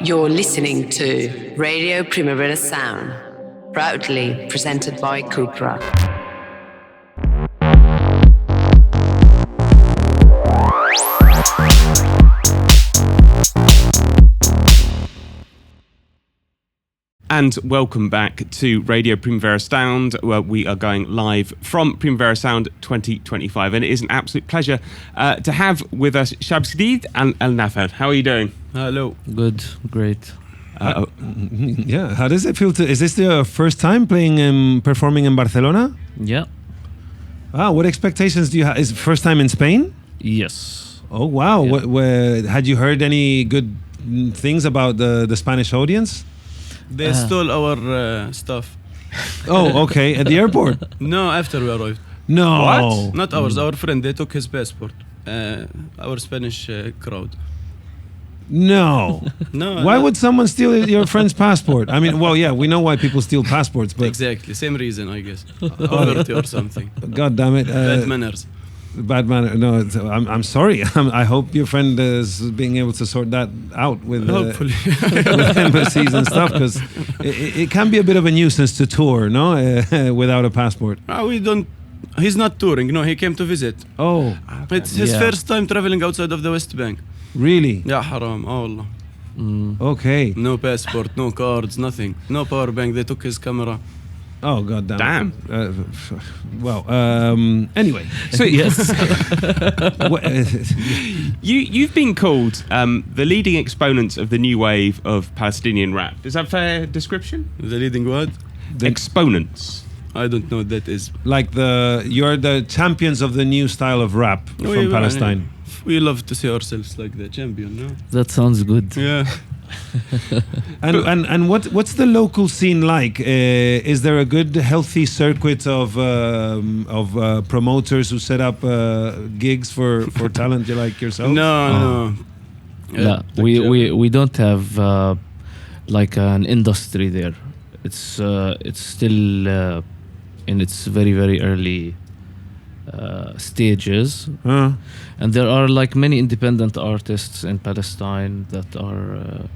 You're listening to Radio Primavera Sound, proudly presented by Cupra. And welcome back to Radio Primavera Sound, where we are going live from Primavera Sound 2025. And it is an absolute pleasure to have with us Shabjdeed and Al Nather. How are you doing? Hello. Good, great. Yeah, how does it feel is this the first time performing in Barcelona? Yeah. What expectations do you have? Is it first time in Spain? Yes. Oh, wow. Yeah. Had you heard any good things about the Spanish audience? They stole our stuff. Oh, okay. At the airport? No, after we arrived. No. What? Not ours. Our friend. They took his passport. Our Spanish crowd. No. No. Why would someone steal your friend's passport? I mean, well, yeah, we know why people steal passports, but Exactly. Same reason, I guess. Poverty or something. God damn it. Bad manners. Bad manner. No, I'm sorry. I hope your friend is being able to sort that out with, Hopefully. with embassies and stuff, because it can be a bit of a nuisance to tour, no, without a passport. We don't. He's not touring. No, he came to visit. Oh, It's his first time traveling outside of the West Bank. really? Yeah, haram. Oh Allah. Okay. No passport, no cards, nothing. No power bank. They took his camera. Oh, God damn. Damn. Well, anyway. So Yes. you've been called the leading exponents of the new wave of Palestinian rap. Is that a fair description? The leading what? Exponents. I don't know what that is. Like you're the champions of the new style of rap from Palestine. We love to see ourselves like the champion, no? That sounds good. Yeah. And what's the local scene like? Is there a good, healthy circuit of promoters who set up gigs for talent like yourselves? No. Yeah, we don't have like an industry there. It's still in its very, very early stages. And there are like many independent artists in Palestine that are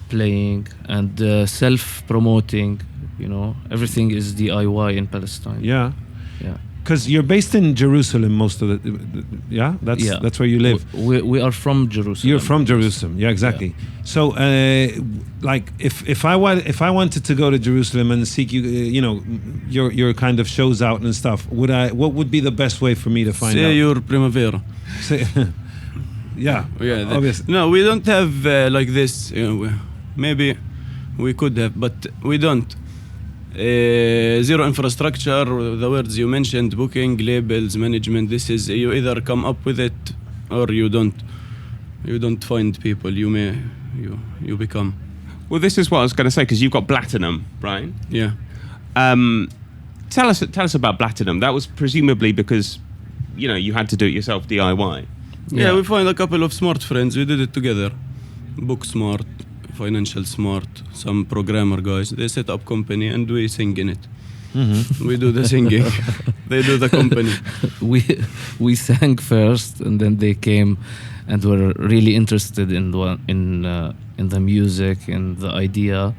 playing and self-promoting. You know, everything is DIY in Palestine. Yeah. Yeah. Because you're based in Jerusalem most of the yeah, that's where you live. We are from Jerusalem. You're from Jerusalem, yeah, exactly. Yeah. So, like, if I wanted to go to Jerusalem and seek your kind of shows out and stuff, what would be the best way for me to find out? Say your Primavera. Yeah, obviously. No, we don't have like this. Maybe we could have, but we don't. Zero infrastructure, the words you mentioned, booking, labels, management. This is, you either come up with it or you don't. You don't find people. You become. Well, this is what I was going to say, because you've got Platinum, right? Yeah. Tell us about Platinum. That was presumably because, you had to do it yourself, DIY. Yeah, we find a couple of smart friends. We did it together. Book smart, financial smart, some programmer guys. They set up company and we sing in it. Mm-hmm. We do the singing. They do the company. We sang first, and then they came and were really interested in the music and the idea,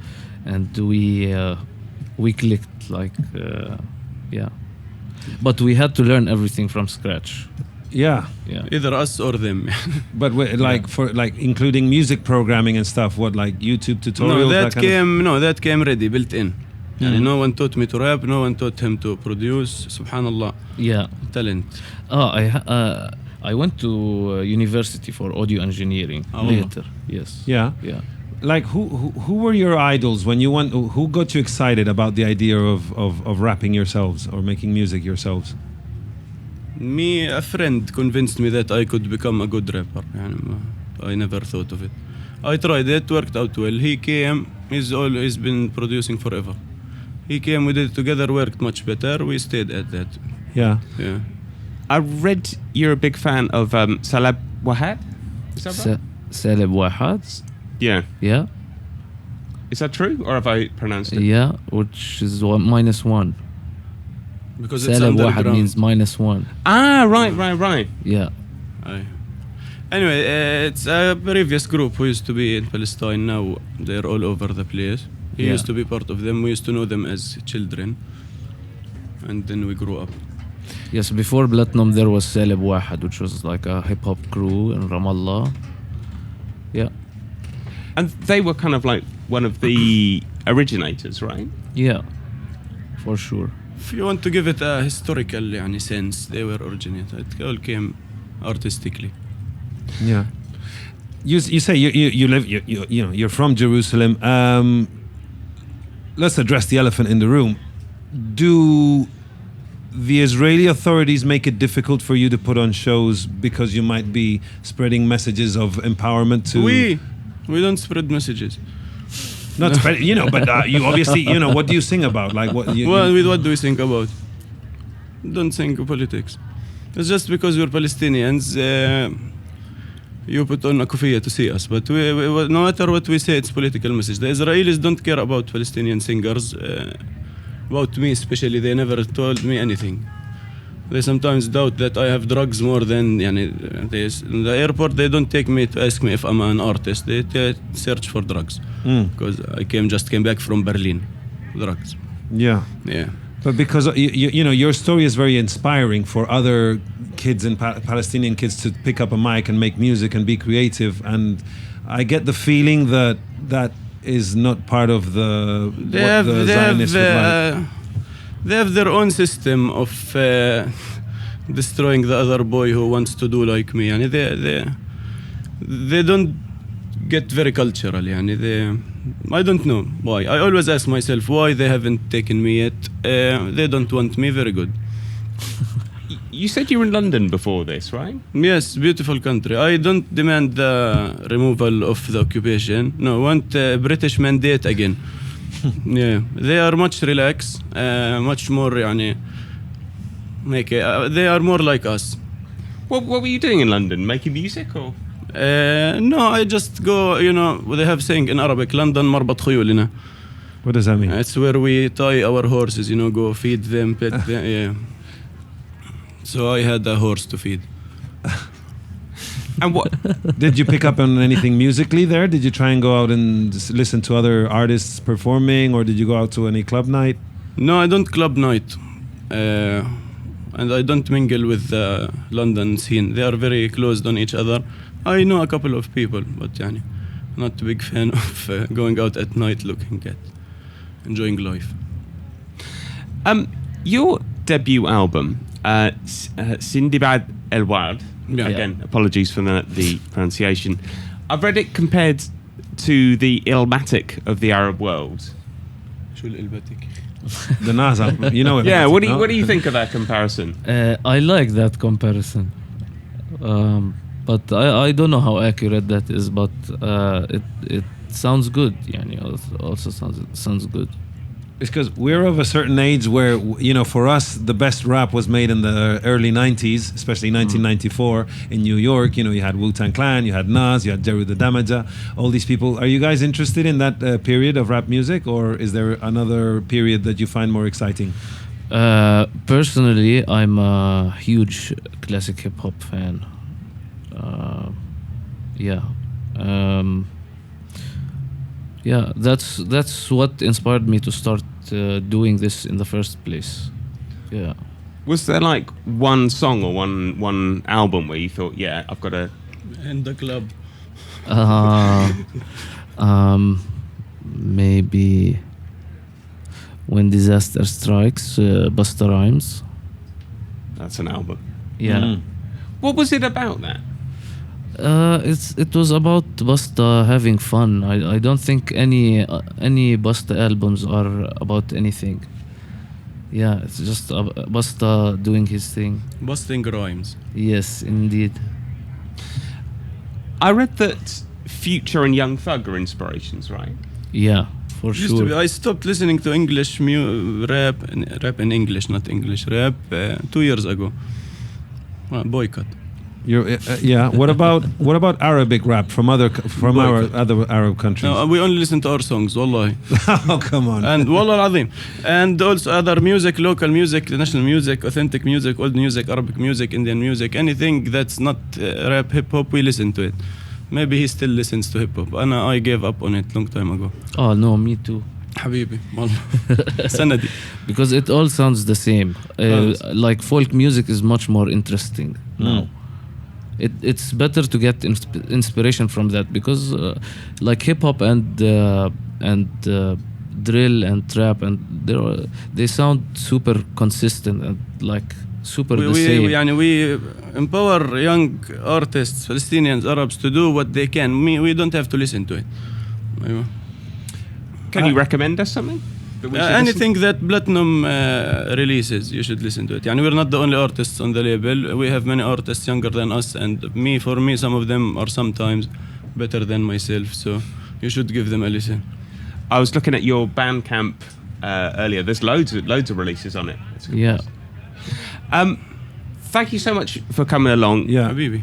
and we clicked yeah. But we had to learn everything from scratch. Yeah. Either us or them. But for including music programming and stuff, what, like YouTube tutorials? That came ready, built in. No one taught me to rap. No one taught him to produce. Subhanallah. Yeah. Talent. I went to university for audio engineering later. Yes. Yeah. Yeah. Like who were your idols when you who got you excited about the idea of rapping yourselves or making music yourselves? Me, a friend convinced me that I could become a good rapper. I never thought of it. I tried it, worked out well. He came, he's been producing forever. He came, we did it together, worked much better. We stayed at that. Yeah. I read you're a big fan of Salab Wahad. Is that right? Salab Wahad? Yeah. Yeah. Is that true, or have I pronounced it? Yeah, which is -1. Because it's Salab Wahad underground. means -1. Ah, right. Yeah. Aye. Anyway, it's a previous group who used to be in Palestine. Now they're all over the place. He used to be part of them. We used to know them as children. And then we grew up. Yes, before Platinum there was Salib Wahad, which was like a hip-hop crew in Ramallah. Yeah. And they were kind of like one of the originators, right? Yeah, for sure. If you want to give it a historical يعني, sense, they were originated. It all came artistically. Yeah. You say you live you know you're from Jerusalem. Let's address the elephant in the room. Do the Israeli authorities make it difficult for you to put on shows because you might be spreading messages of empowerment to? We don't spread messages. Not spread, you know, but you obviously, you know, what do you sing about? Like what? What do we think about? Don't think of politics. It's just because we're Palestinians. You put on a kufiya to see us, but we, no matter what we say, it's political message. The Israelis don't care about Palestinian singers. About me especially, they never told me anything. They sometimes doubt that I have drugs more than in the airport. They don't take me to ask me if I'm an artist. They search for drugs because I just came back from Berlin. Drugs. Yeah. But because you know your story is very inspiring for other kids and Palestinian kids to pick up a mic and make music and be creative, and I get the feeling that is not part of the Zionists would like. They have their own system of destroying the other boy who wants to do like me. And they don't get very cultural. I don't know why. I always ask myself why they haven't taken me yet. They don't want me. Very good. You said you were in London before this, right? Yes, beautiful country. I don't demand the removal of the occupation. No, I want British mandate again. Yeah, they are much relaxed, much more they are more like us. What were you doing in London? Making music or? No, I just go, they have saying in Arabic, London marbat khuyulina. What does that mean? It's where we tie our horses, go feed them, pet them, yeah. So I had a horse to feed. And what did you pick up on anything musically there? Did you try and go out and listen to other artists performing, or did you go out to any club night? No, I don't club night, and I don't mingle with the London scene. They are very closed on each other. I know a couple of people, but not a big fan of going out at night enjoying life. Your debut album, Shabjdeed and Al Nather. Yeah. Again, apologies for the pronunciation. I've read it compared to the Illmatic of the Arab world. The Nazar, you know it. Yeah, what do you think of that comparison? I like that comparison, but I don't know how accurate that is. But it sounds good. Also sounds good. It's because we're of a certain age where, for us, the best rap was made in the early 90s, especially 1994 in New York. You had Wu-Tang Clan, you had Nas, you had Jeru the Damaja, all these people. Are you guys interested in that period of rap music, or is there another period that you find more exciting? Personally, I'm a huge classic hip-hop fan. That's what inspired me to start doing this in the first place. Yeah. Was there like one song or one album where you thought, yeah, I've got to end the club? Maybe When Disaster Strikes, Busta Rhymes. That's an album. Yeah. Mm. What was it about that? It was about Busta having fun. I don't think any Busta albums are about anything. Yeah, it's just Busta doing his thing. Busting rhymes. Yes, indeed. I read that Future and Young Thug are inspirations, right? Yeah, for sure. I stopped listening to English rap in English, not English rap, 2 years ago. Boycott. Yeah. What about Arabic rap from our other Arab countries? No, we only listen to our songs, wallahi. Oh, come on. And wallah al-azim. And also other music, local music, national music, authentic music, old music, Arabic music, Indian music, anything that's not rap, hip-hop, we listen to it. Maybe he still listens to hip-hop. I gave up on it long time ago. Oh no, me too. حبيبي والله سندي. Because it all sounds the same. Like folk music is much more interesting now. It's better to get inspiration from that, because like hip hop and drill and trap, and they sound super consistent and like super the same. We empower young artists, Palestinians, Arabs, to do what they can. We don't have to listen to it. Can you recommend us something? Anything that Platinum releases, you should listen to it. We're not the only artists on the label. We have many artists younger than us, and for me, some of them are sometimes better than myself. So you should give them a listen. I was looking at your Bandcamp earlier. There's loads of releases on it. Yeah. Thank you so much for coming along. Yeah. Habibi.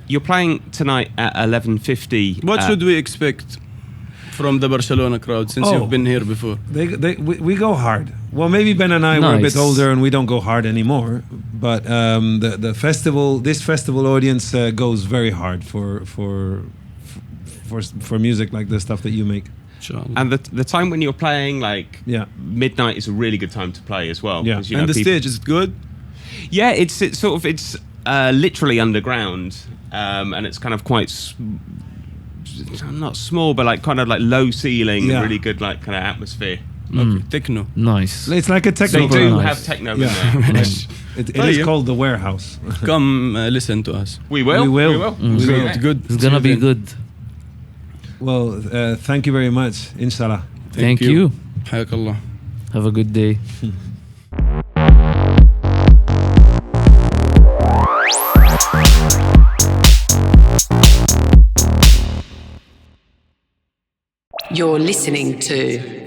You're playing tonight at 11:50. What should we expect from the Barcelona crowd, since you've been here before? We go hard. Well, maybe Ben and I were a bit older and we don't go hard anymore. But this festival audience goes very hard for music like the stuff that you make. And the time when you're playing, like midnight, is a really good time to play as well. Yeah. And the stage, is it good? Yeah, it's literally underground, and it's kind of quite. Not small, but like kind of like low ceiling, and really good like kind of atmosphere. Okay. Techno. Nice. It's like a techno. They do have techno in there. It is called the Warehouse. Come listen to us. We will. It's good. It's gonna be good. Well, thank you very much. Inshallah. Thank you. حياك الله. Have a good day. You're listening to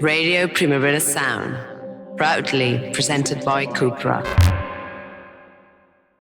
Radio Primavera Sound, proudly presented by Cupra.